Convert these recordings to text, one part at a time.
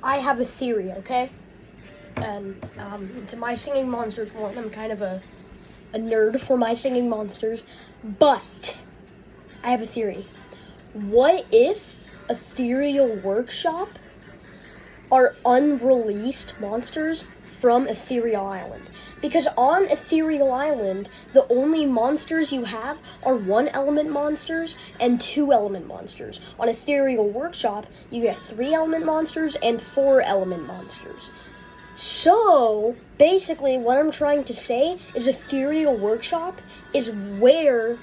I have a theory, okay? And it's My Singing Monsters one. I'm kind of a nerd for My Singing Monsters, but I have a theory. What if Ethereal Workshop are unreleased monsters from Ethereal Island? Because on Ethereal Island, the only monsters you have are 1-element monsters and 2-element monsters. On Ethereal Workshop, you get 3-element monsters and 4-element monsters. So, basically, what I'm trying to say is Ethereal Workshop is where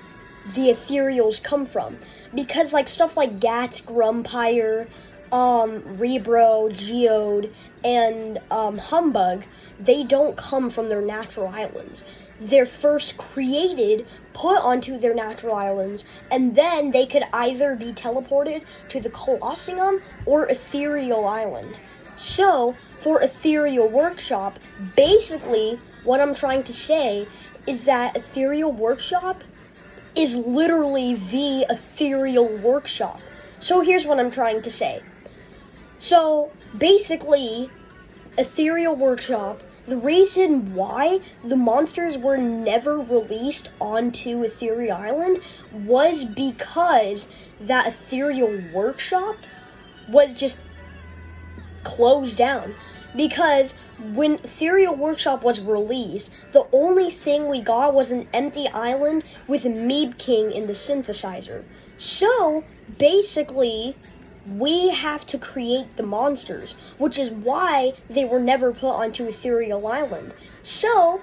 the Ethereals come from. Because, stuff like Gats, Grumpire, Rebro, Geode, and Humbug, they don't come from their natural islands. They're first created, put onto their natural islands, and then they could either be teleported to the Colosseum or Ethereal Island. So, for Ethereal Workshop, basically, what I'm trying to say is that Ethereal Workshop is literally the Ethereal Workshop. So here's what I'm trying to say. So, basically, Ethereal Workshop, the reason why the monsters were never released onto Ethereal Island was because that Ethereal Workshop was just closed down. Because when Ethereal Workshop was released, the only thing we got was an empty island with Meeb King in the synthesizer. So, basically, we have to create the monsters, which is why they were never put onto Ethereal Island. So,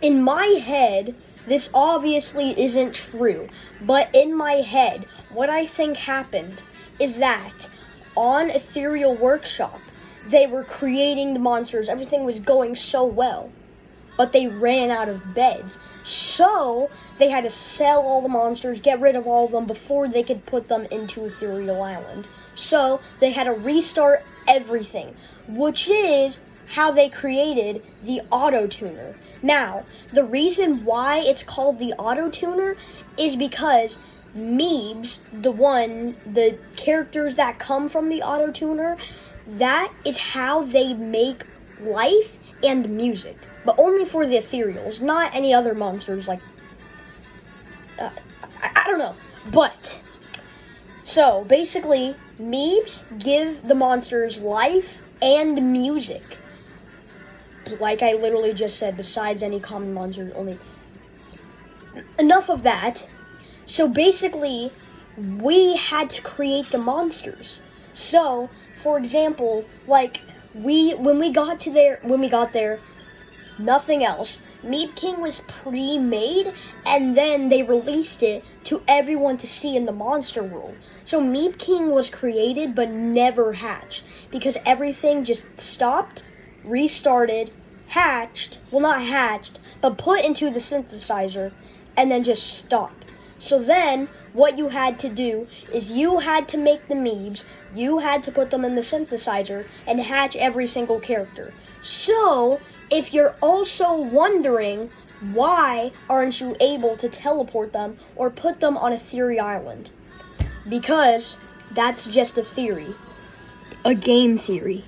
in my head, this obviously isn't true, but in my head, what I think happened is that on Ethereal Workshop, they were creating the monsters, everything was going so well, but they ran out of beds. So, they had to sell all the monsters, get rid of all of them before they could put them into Ethereal Island. So, they had to restart everything, which is how they created the Auto-Tuner. Now, the reason why it's called the Auto-Tuner is because Meebs, the characters that come from the Auto-Tuner, that is how they make life and music. But only for the Ethereals, not any other monsters, I don't know. But, so, basically, Meebs give the monsters life and music. Like I literally just said, besides any common monsters, only. Enough of that. So, basically, we had to create the monsters. So, for example, when we got there, nothing else. Meeb King was pre-made, and then they released it to everyone to see in the monster world. So Meeb King was created, but never hatched, because everything just stopped, restarted, hatched, well not hatched, but put into the synthesizer, and then just stopped. So then, what you had to do is you had to make the Meebs, you had to put them in the synthesizer, and hatch every single character. So, if you're also wondering, why aren't you able to teleport them or put them on Ethereal Island? Because that's just a theory. A game theory.